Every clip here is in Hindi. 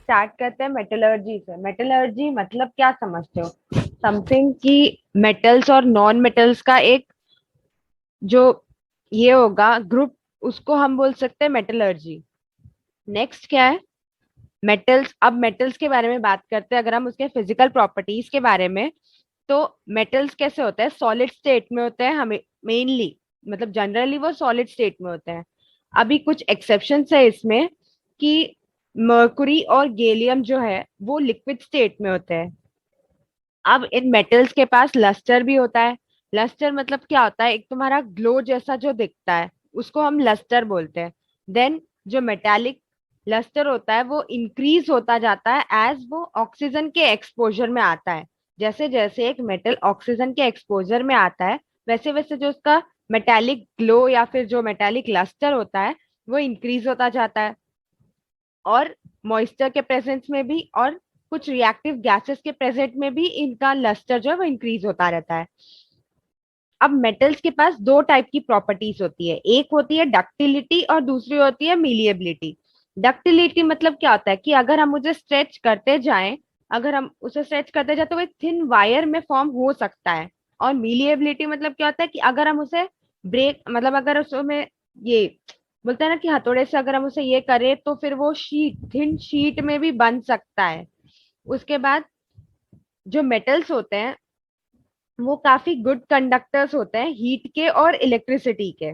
स्टार्ट करते हैं मेटलर्जी से। मेटलर्जी मतलब क्या समझते हो? समथिंग कि मेटल्स और नॉन मेटल्स का एक जो ये होगा ग्रुप, उसको हम बोल सकते हैं मेटलर्जी। नेक्स्ट क्या है? मेटल्स। अब मेटल्स के बारे में बात करते हैं, अगर हम उसके फिजिकल प्रॉपर्टीज के बारे में। तो मेटल्स कैसे होते हैं? सॉलिड स्टेट में होते हैं हमें मेनली, मतलब जनरली वो सॉलिड स्टेट में होते हैं। अभी कुछ एक्सेप्शंस है इसमें कि मर्कुरी और गैलियम जो है वो लिक्विड स्टेट में होते हैं। अब इन मेटल्स के पास लस्टर भी होता है। लस्टर मतलब क्या होता है? एक तुम्हारा ग्लो जैसा जो दिखता है, उसको हम लस्टर बोलते हैं। देन जो मेटालिक लस्टर होता है वो इंक्रीज होता जाता है एज वो ऑक्सीजन के एक्सपोजर में आता है। जैसे जैसे एक मेटल ऑक्सीजन के एक्सपोजर में आता है, वैसे वैसे जो उसका मेटालिक ग्लो या फिर जो मेटालिक लस्टर होता है वो इंक्रीज होता जाता है। और मॉइस्चर के प्रेजेंस में भी और कुछ रिएक्टिव गैसेस के प्रेजेंट में भी इनका लस्टर जो है वो इंक्रीज होता रहता है। अब मेटल्स के पास दो टाइप की प्रॉपर्टीज होती है, एक होती है डक्टिलिटी और दूसरी होती है मीलिएबिलिटी। डक्टिलिटी मतलब क्या होता है कि अगर हम उसे स्ट्रेच करते जाएं, अगर हम उसे स्ट्रेच करते जाए तो वो एक थिन वायर में फॉर्म हो सकता है। और मीलिएबिलिटी मतलब क्या होता है कि अगर हम उसे ब्रेक, मतलब अगर उसमें ये बोलते हैं ना कि हथौड़े से अगर हम उसे ये करें तो फिर वो शीट, थिन शीट में भी बन सकता है। उसके बाद जो मेटल्स होते हैं वो काफी गुड कंडक्टर्स होते हैं हीट के और इलेक्ट्रिसिटी के।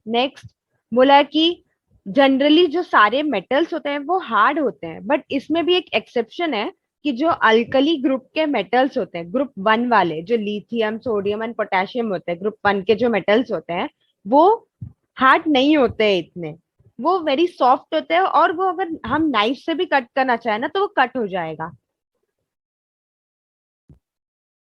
नेक्स्ट बोला कि जनरली जो सारे मेटल्स होते हैं वो हार्ड होते हैं, बट इसमें भी एक एक्सेप्शन है कि जो अल्कली ग्रुप के मेटल्स होते हैं, ग्रुप वन वाले जो लिथियम सोडियम एंड पोटेशियम होते हैं, ग्रुप वन के जो मेटल्स होते हैं वो हार्ड नहीं होते हैं इतने। वो वेरी सॉफ्ट होते हैं और वो अगर हम नाइफ से भी कट करना चाहे ना तो वो कट हो जाएगा।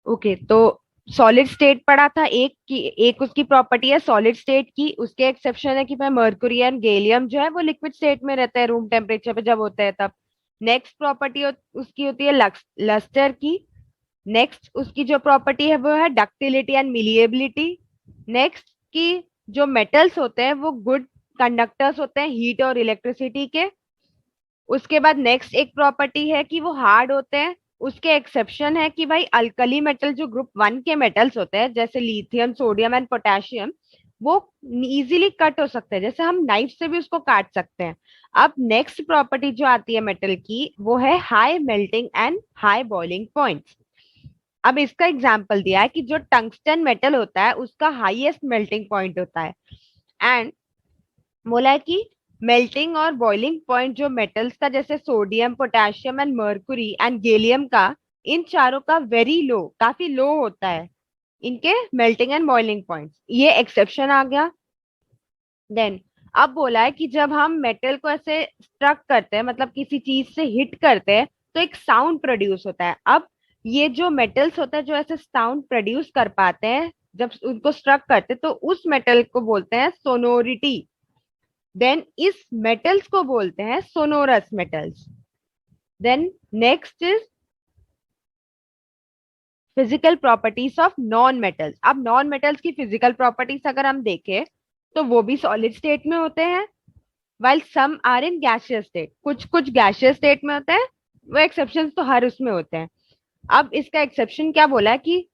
ओके, तो सॉलिड स्टेट पढ़ा था एक की, एक उसकी प्रॉपर्टी है सॉलिड स्टेट की। उसके एक्सेप्शन है कि भाई मर्कुरी एंड गैलियम जो है वो लिक्विड स्टेट में रहता है रूम टेम्परेचर पे जब होता है तब। नेक्स्ट प्रॉपर्टी उसकी होती है लस्टर की। नेक्स्ट उसकी जो प्रॉपर्टी है वो है डक्टिलिटी एंड मिलिएबिलिटी। नेक्स्ट की जो मेटल्स होते हैं वो गुड कंडक्टर्स होते हैं हीट और इलेक्ट्रिसिटी के। उसके बाद नेक्स्ट एक प्रॉपर्टी है कि वो हार्ड होते हैं। उसके एक्सेप्शन है कि भाई अल्कली मेटल जो ग्रुप वन के मेटल्स होते हैं जैसे लिथियम सोडियम एंड पोटेशियम वो इजीली कट हो सकते हैं, जैसे हम नाइफ से भी उसको काट सकते हैं। अब नेक्स्ट प्रॉपर्टी जो आती है मेटल की वो है high melting and high boiling points. अब इसका एग्जांपल दिया है कि जो टंगस्टन मेटल होता है उसका हाईएस्ट मेल्टिंग पॉइंट होता है। एंड बोला है कि मेल्टिंग और बॉइलिंग पॉइंट जो मेटल्स का जैसे sodium potassium and Mercury and gallium का, इन चारों का वेरी लो, काफी लो होता है इनके मेल्टिंग एंड बॉइलिंग पॉइंट्स। ये एक्सेप्शन आ गया। देन अब बोला है कि जब हम मेटल को ऐसे स्ट्रक करते हैं, मतलब किसी चीज से हिट करते हैं, तो एक साउंड प्रोड्यूस होता है। अब ये जो मेटल्स होते हैं जो ऐसे साउंड प्रोड्यूस कर पाते हैं जब उनको स्ट्रक करते हैं, तो उस मेटल को बोलते हैं सोनोरिटी। देन इस मेटल्स को बोलते हैं sonorous metals. Then next is physical properties of non metals. अब नॉन मेटल्स की फिजिकल प्रॉपर्टीज अगर हम देखें तो वो भी सॉलिड स्टेट में होते हैं, while some are in gaseous state. कुछ कुछ गैसियस स्टेट में होते हैं, वो एक्सेप्शन तो हर उसमें होते हैं। अब इसका एक्सेप्शन क्या बोला है कि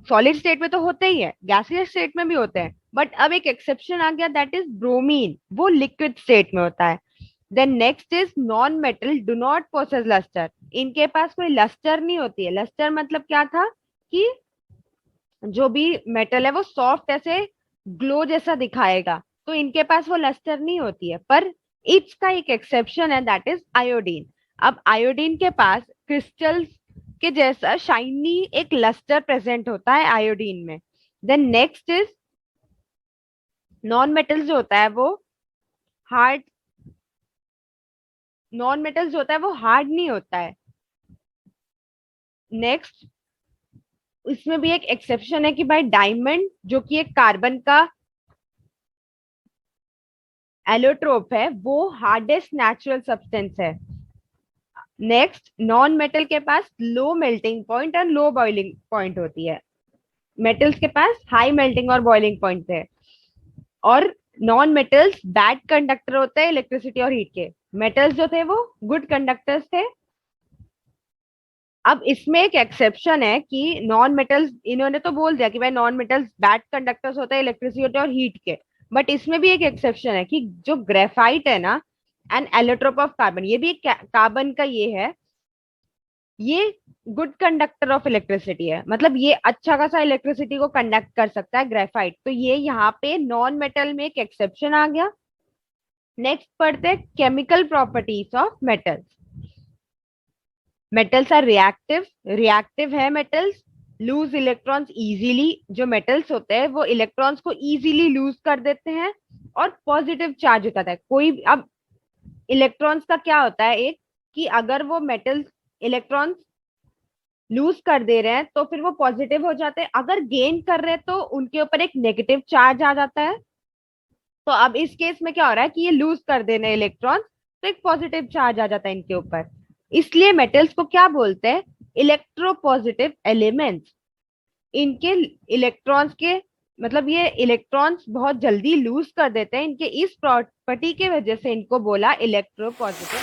सॉलिड स्टेट में तो होते ही है, गैसियस स्टेट में भी होते हैं, बट अब एक एक्सेप्शन आ गया दैट इज ब्रोमीन, वो लिक्विड स्टेट में होता है। Then next is non metal do not possess lustre. इनके पास कोई लस्टर नहीं होती है। लस्टर मतलब क्या था कि जो भी मेटल है वो सॉफ्ट ऐसे ग्लो जैसा दिखाएगा, तो इनके पास वो लस्टर नहीं होती है। पर इसका एक एक्सेप्शन है दैट इज आयोडीन। अब आयोडीन के पास क्रिस्टल्स के जैसा शाइनी एक लस्टर प्रेजेंट होता है आयोडीन में। Then next is non metal जो होता है वो हार्ड, नॉन मेटल जो होता है वो हार्ड नहीं होता है। नेक्स्ट इसमें भी एक एक्सेप्शन है कि भाई डायमंड जो कि एक कार्बन का एलोट्रोप है वो हार्डेस्ट नेचुरल सब्सटेंस है। नेक्स्ट नॉन मेटल के पास लो मेल्टिंग पॉइंट और लो बॉइलिंग पॉइंट होती है, मेटल्स के पास हाई मेल्टिंग और बॉइलिंग पॉइंट है। और नॉन मेटल्स बैड कंडक्टर होते हैं इलेक्ट्रिसिटी और हीट के। मेटल्स जो थे वो गुड कंडक्टर्स थे। अब इसमें एक एक्सेप्शन है कि नॉन मेटल्स, इन्होंने तो बोल दिया कि भाई नॉन मेटल्स बैड कंडक्टर्स होते हैं इलेक्ट्रिसिटी और हीट के, बट इसमें भी एक एक्सेप्शन है कि जो ग्रेफाइट है ना, एन एलोट्रोप ऑफ कार्बन, ये भी एक कार्बन का ये है, ये गुड कंडक्टर ऑफ इलेक्ट्रिसिटी है, मतलब ये अच्छा खासा इलेक्ट्रिसिटी को कंडक्ट कर सकता है ग्रेफाइट, तो ये यहाँ पे नॉन मेटल में एक एक्सेप्शन आ गया। नेक्स्ट पढ़ते हैं chemical properties of metals. Metals are reactive, reactive है मेटल्स, लूज इलेक्ट्रॉन्स इजीली, जो मेटल्स होते हैं वो इलेक्ट्रॉन्स को इजीली लूज कर देते हैं, और पॉजिटिव चार्ज होता है कोई अब इलेक्ट्रॉन्स का क्या होता है एक, कि अगर वो मेटल्स इलेक्ट्रॉन्स लूज कर दे रहे हैं तो फिर वो पॉजिटिव हो जाते हैं, अगर गेन कर रहे हैं तो उनके ऊपर एक नेगेटिव चार्ज आ जाता है। तो अब इस केस में क्या हो रहा है कि ये लूज कर देने इलेक्ट्रॉन्स, तो एक पॉजिटिव चार्ज आ जाता है इनके ऊपर, इसलिए मेटल्स को क्या बोलते हैं, इलेक्ट्रोपॉजिटिव एलिमेंट्स। इनके इलेक्ट्रॉन्स के मतलब ये इलेक्ट्रॉन्स बहुत जल्दी लूज कर देते हैं, इनके इस प्रॉपर्टी की वजह से इनको बोला इलेक्ट्रोपॉजिटिव।